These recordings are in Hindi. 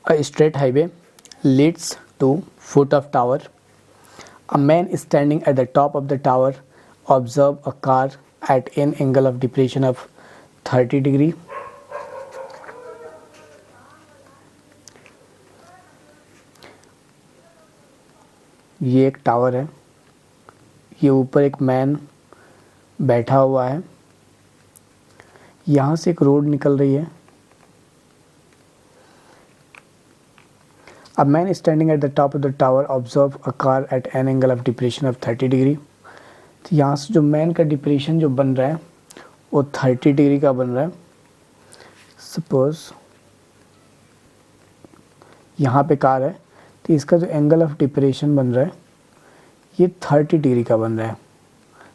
A straight highway leads to foot of tower. A man is standing at the top of the tower. Observe a car at an angle of depression of 30 degree. ये एक टावर है, ये ऊपर एक मैन बैठा हुआ है, यहाँ से एक रोड निकल रही है. A man is standing at the top of the tower. Observe a car at an angle of depression of 30 degree. तो यहाँ से जो मैन का डिप्रेशन जो बन रहा है वो 30 डिग्री का बन रहा है. सपोज यहाँ पे कार है तो इसका जो एंगल ऑफ डिप्रेशन बन रहा है ये 30 डिग्री का बन रहा है.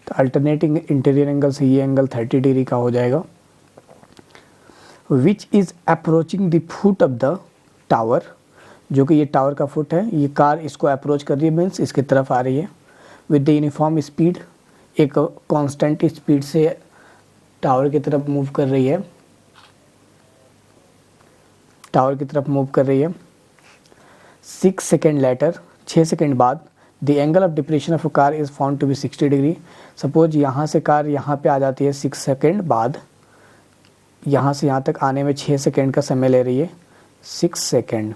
तो अल्टरनेटिंग इंटीरियर एंगल से ये एंगल 30 डिग्री का हो जाएगा. Which is approaching the foot of the tower, जो कि ये टावर का फुट है. ये कार इसको अप्रोच कर रही है, मीन्स इसकी तरफ आ रही है. विद द यूनिफॉर्म स्पीड, एक कांस्टेंट स्पीड से टावर की तरफ मूव कर रही है, टावर की तरफ मूव कर रही है. 6 सेकेंड लेटर, 6 सेकेंड बाद the angle of depression of car is found to be 60 degree. Suppose यहाँ से कार यहाँ पे आ जाती है 6 सेकेंड बाद, यहाँ से यहाँ तक आने में 6 सेकेंड का समय ले रही है, 6 सेकेंड.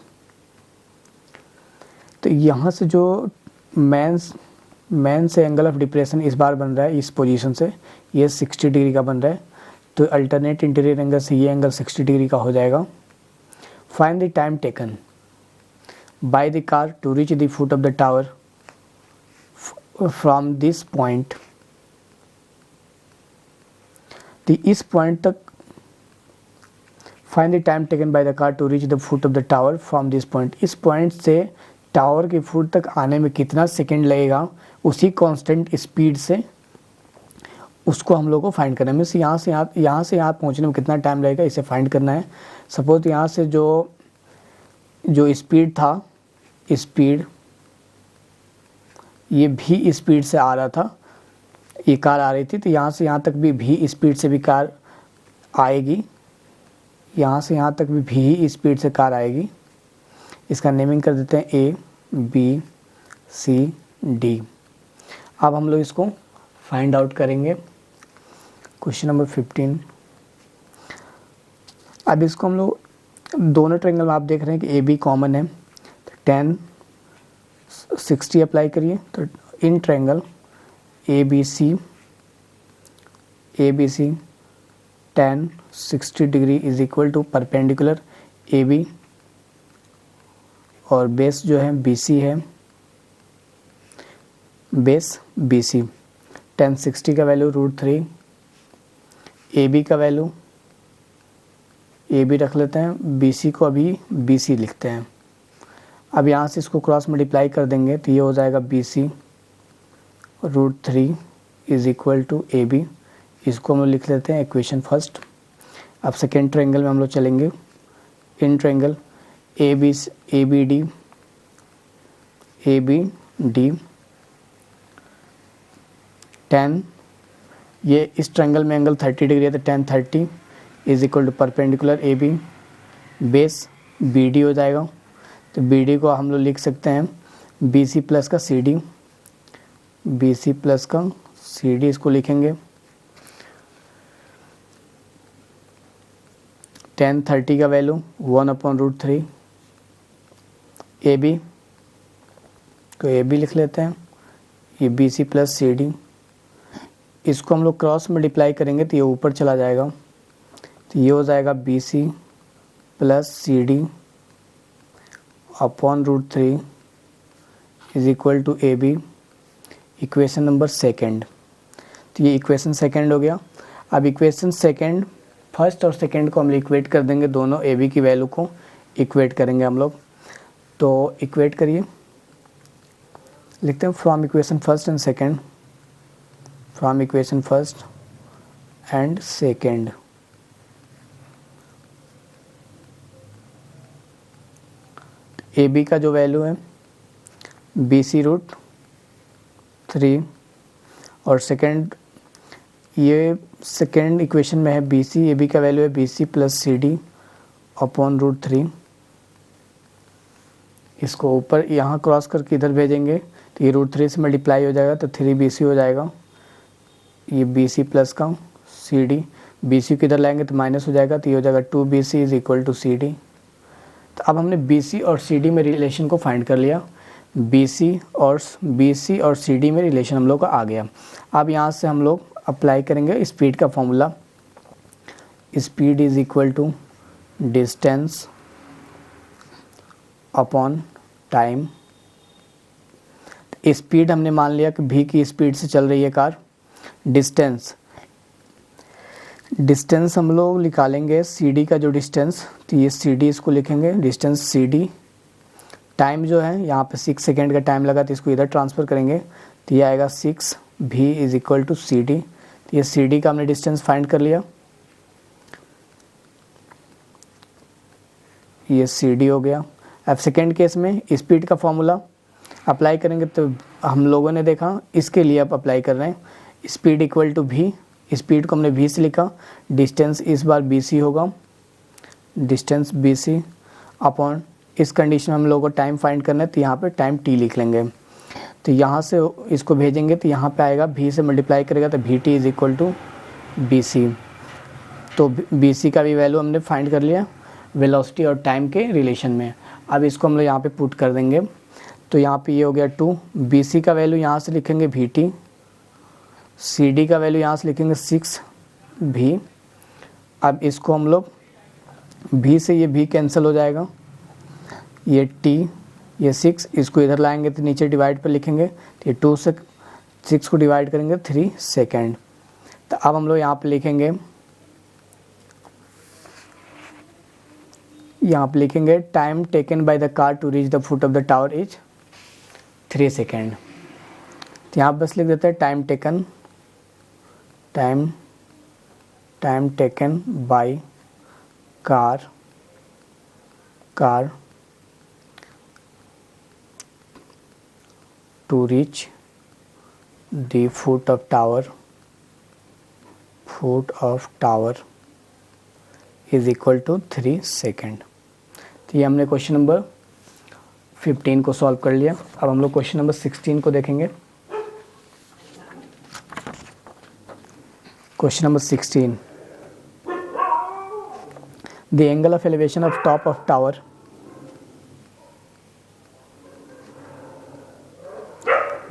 तो यहाँ से जो मैन से एंगल ऑफ डिप्रेशन इस बार बन रहा है इस पोजीशन से, ये 60 डिग्री का बन रहा है. तो अल्टरनेट इंटीरियर एंगल से ये एंगल 60 डिग्री का हो जाएगा. Find the time taken by the car to reach the foot of the tower from this point. तो इस पॉइंट तक find the time taken by the car to reach the foot of the tower from this point. इस पॉइंट से टावर के फुट तक आने में कितना सेकंड लगेगा, उसी कांस्टेंट स्पीड से उसको हम लोग को फाइंड करना है. मीन्स यहाँ से यहाँ पहुँचने में कितना टाइम लगेगा, इसे फाइंड करना है. सपोज यहाँ से जो स्पीड था, स्पीड ये भी स्पीड से आ रहा था, ये कार आ रही थी. तो यहाँ से यहाँ तक भी स्पीड से भी कार आएगी, यहाँ से यहाँ तक भी स्पीड से कार आएगी. इसका नेमिंग कर देते हैं ए बी सी डी. अब हम लोग इसको फाइंड आउट करेंगे. Question number 15. अब इसको हम लोग दोनों ट्रायंगल में आप देख रहे हैं कि ए बी कॉमन है, तो 10 60 अप्लाई करिए. तो in triangle A B C 10 60 degree is equal to perpendicular A B और बेस जो है BC है, बेस BC. 10 60 का वैल्यू √3, AB का वैल्यू AB रख लेते हैं, BC को अभी BC लिखते हैं. अब यहाँ से इसको क्रॉस मल्टीप्लाई कर देंगे तो ये हो जाएगा BC √3 is equal to AB. इसको हम लोग लिख लेते हैं इक्वेशन फर्स्ट. अब सेकेंड ट्रायंगल में हम लोग चलेंगे. इन ट्रायंगल ABD 10, ये इस ट्रायंगल में एंगल 30 डिग्री है तो 10 30 is equal to perpendicular AB. Base BD हो जाएगा. तो BD को हम लोग लिख सकते हैं BC प्लस का CD, BC प्लस का CD इसको लिखेंगे. 10 30 का वैल्यू 1/√3. AB तो AB लिख लेते हैं, ये BC प्लस CD. इसको हम लोग क्रॉस मल्टीप्लाई करेंगे तो ये ऊपर चला जाएगा, तो ये हो जाएगा BC plus CD /√3 is equal to AB. Equation number second. तो ये इक्वेशन सेकेंड हो गया. अब इक्वेशन सेकेंड, फर्स्ट और सेकेंड को हम इक्वेट कर देंगे, दोनों AB की वैल्यू को इक्वेट करेंगे हम लोग. तो इक्वेट करिए, लिखते हैं from equation first and second, from equation first and second. AB का जो वैल्यू है BC √3 और सेकेंड, ये सेकेंड इक्वेशन में है BC, AB का वैल्यू है BC प्लस CD /√3. इसको ऊपर यहाँ क्रॉस करके इधर भेजेंगे तो ये √3 से मल्टीप्लाई हो जाएगा तो 3BC हो जाएगा। ये BC प्लस का CD, BC को इधर लाएंगे तो माइनस हो जाएगा तो ये हो जाएगा 2BC is equal to CD। तो अब हमने BC और CD में रिलेशन को फाइंड कर लिया। BC और CD में रिलेशन हम लोग का आ गया। अब यहाँ से हम लोग अप्लाई करेंगे स्पीड का formula. Speed is equal to distance upon time. Speed हमने मान लिया कि v की स्पीड से चल रही है कार। डिस्टेंस हम लोग निकालेंगे CD का जो डिस्टेंस, तो ये CD इसको लिखेंगे डिस्टेंस CD। टाइम जो है यहाँ पे 6 सेकेंड का टाइम लगा तो इसको इधर ट्रांसफ़र करेंगे तो ये आएगा 6V is equal to CD। तो ये CD का हमने डिस्टेंस फाइंड कर लिया। ये CD हो गया। अब सेकेंड केस में स्पीड का फॉर्मूला अप्लाई करेंगे तो हम लोगों ने देखा इसके लिए अब अप्लाई कर रहे हैं। Speed equal to V, speed को हमने V से लिखा, डिस्टेंस इस बार BC होगा, डिस्टेंस BC अपॉन इस कंडीशन में हम लोगों को टाइम फाइंड करना है तो यहाँ पे टाइम T लिख लेंगे। तो यहाँ से इसको भेजेंगे तो यहाँ पे आएगा V से मल्टीप्लाई करेगा तो VT is equal to BC। तो BC का भी वैल्यू हमने फाइंड कर लिया वेलोसिटी और टाइम के रिलेशन में। अब इसको हम लोग यहाँ पे पुट कर देंगे तो यहाँ पे ये हो गया 2। BC का वैल्यू यहाँ से लिखेंगे VT, CD का वैल्यू यहाँ से लिखेंगे 6V। अब इसको हम लोग V से ये V कैंसिल हो जाएगा, ये T, ये 6, इसको इधर लाएंगे तो नीचे डिवाइड पर लिखेंगे तो ये 2 से 6 को डिवाइड करेंगे 3 सेकेंड। तो अब हम लोग यहाँ पे लिखेंगे, यहाँ पे लिखेंगे time taken by the car to reach the foot of the tower is 3 second. तो यहाँ बस लिख देते हैं time taken by car to reach the foot of tower is equal to 3 second. तो ये हमने क्वेश्चन नंबर 15 को सॉल्व कर लिया। अब हम लोग क्वेश्चन नंबर 16 को देखेंगे। Question number 16, the angle of elevation of top of tower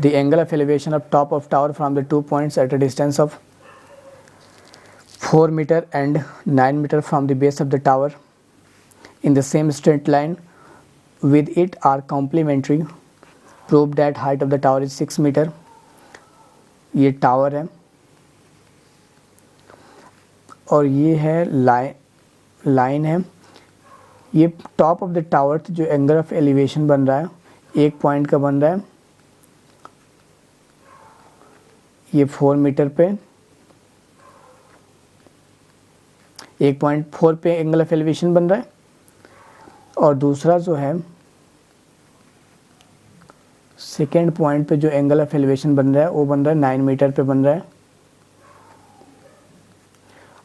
the angle of elevation of top of tower from the 2 points at a distance of 4 meter and 9 meter from the base of the tower in the same straight line with it are complementary. Prove that height of the tower is 6 meter. ये टावर है और ये है लाइन है। ये टॉप ऑफ द टावर जो एंगल ऑफ एलिवेशन बन रहा है 1 पॉइंट का बन रहा है, ये 4 मीटर पे 1.4 पे एंगल ऑफ एलिवेशन बन रहा है और दूसरा जो है सेकेंड पॉइंट पे जो एंगल ऑफ एलिवेशन बन रहा है वो बन रहा है 9 मीटर पे बन रहा है।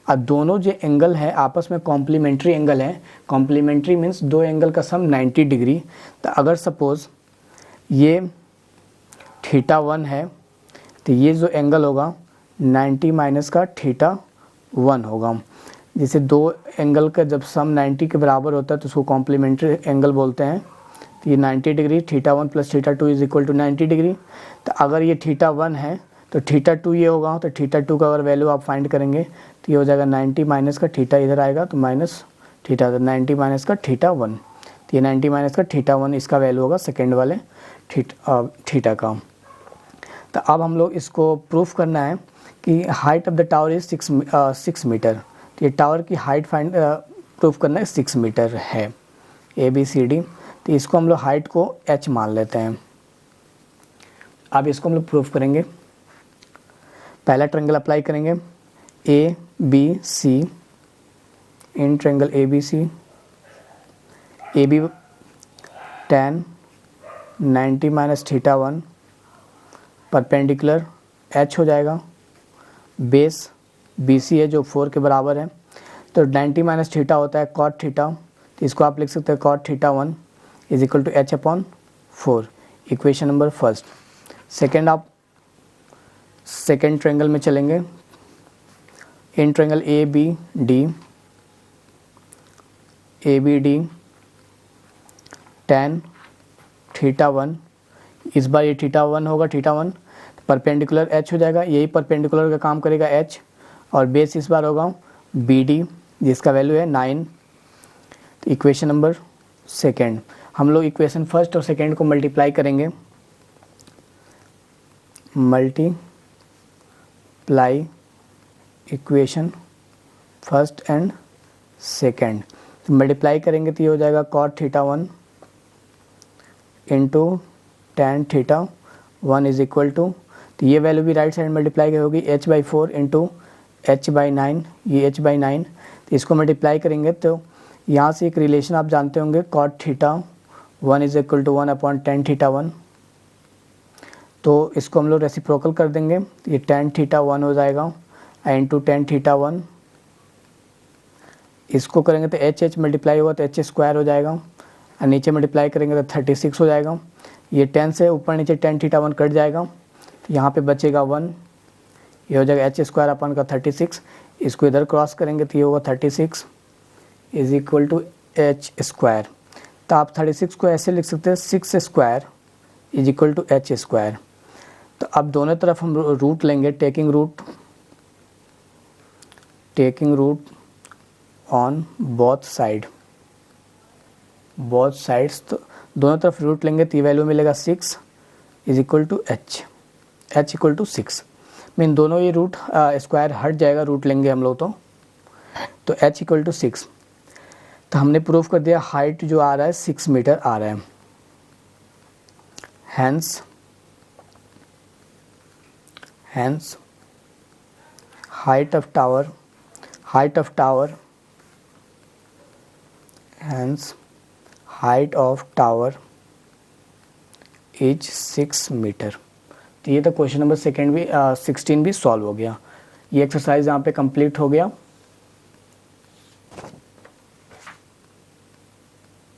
अब दोनों जो एंगल है आपस में कॉम्प्लीमेंट्री एंगल है। कॉम्प्लीमेंट्री मीन्स दो एंगल का सम 90 डिग्री। तो अगर सपोज ये θ1 है तो ये जो एंगल होगा 90 माइनस का θ1 होगा। जैसे दो एंगल का जब सम 90 के बराबर होता है तो उसको कॉम्प्लीमेंट्री एंगल बोलते हैं। तो ये 90 degree θ1 plus θ2 is equal to 90 degree. तो अगर ये θ1 है तो θ2 ये होगा। तो θ2 का अगर वैल्यू आप फाइंड करेंगे तो ये हो जाएगा 90 माइनस का θ इधर आएगा तो माइनस θ, तो 90 माइनस का θ1। तो ये 90 माइनस का θ1 इसका वैल्यू होगा सेकेंड वाले θ का। तो अब हम लोग इसको प्रूफ करना है कि height of the tower is 6 metre. तो ये टावर की हाइट फाइंड प्रूफ करना है 6 मीटर है ABCD। तो इसको हम लोग हाइट को h मान लेते हैं। अब इसको हम लोग प्रूफ करेंगे। पहला ट्रायंगल अप्लाई करेंगे ABC in triangle ABC, AB tan 90 minus θ1 perpendicular h हो जाएगा। बेस BC है जो 4 के बराबर है। तो 90 माइनस θ होता है cot θ, तो इसको आप लिख सकते हैं cot θ1 is equal to H upon 4, equation number first. Second, आप सेकेंड ट्रायंगल में चलेंगे, in triangle A B D, tan θ1, इस बार ये θ1 होगा, θ1 परपेंडिकुलर h हो जाएगा, यही परपेंडिकुलर का काम करेगा h, और बेस इस बार होगा BD जिसका वैल्यू है 9। तो इक्वेशन नंबर सेकेंड, हम लोग इक्वेशन फर्स्ट और सेकेंड को मल्टीप्लाई करेंगे, multiply equation first and second. तो मल्टीप्लाई करेंगे तो ये हो जाएगा cot θ1 into tan θ1 is equal to, तो ये वैल्यू भी राइट साइड मल्टीप्लाई होगी h/4 इंटू h/9, ये h/9। तो इसको मल्टीप्लाई करेंगे तो यहाँ से एक रिलेशन आप जानते होंगे, cot θ1 is equal to 1 upon tan θ1। तो इसको हम लोग रेसिप्रोकल कर देंगे, तो ये tan θ1 हो जाएगा इंटू tan θ1, इसको करेंगे तो h मल्टीप्लाई होगा तो h स्क्वायर हो जाएगा, और नीचे मल्टीप्लाई करेंगे तो 36 हो जाएगा। ये 10 से ऊपर नीचे tan θ1 कट जाएगा, तो यहाँ पे बचेगा 1, ये हो जाएगा h स्क्वायर अपन का 36, इसको इधर क्रॉस करेंगे तो ये होगा 36 is equal to h square. तो आप 36 को ऐसे लिख सकते हैं 6 square is equal to h square. तो अब दोनों तरफ हम रूट लेंगे, taking root on both sides, तो दोनों तरफ रूट लेंगे तो ये वैल्यू मिलेगा 6 is equal to h equal to 6। Mean दोनों ये रूट स्क्वायर हट जाएगा, रूट लेंगे हम लोग तो h इक्वल टू 6। तो हमने प्रूव कर दिया हाइट जो आ रहा है 6 मीटर आ रहा है, hence height of tower is 6 metre. तो ये तो क्वेश्चन नंबर 16 भी सॉल्व हो गया। ये एक्सरसाइज यहाँ पे कंप्लीट हो गया।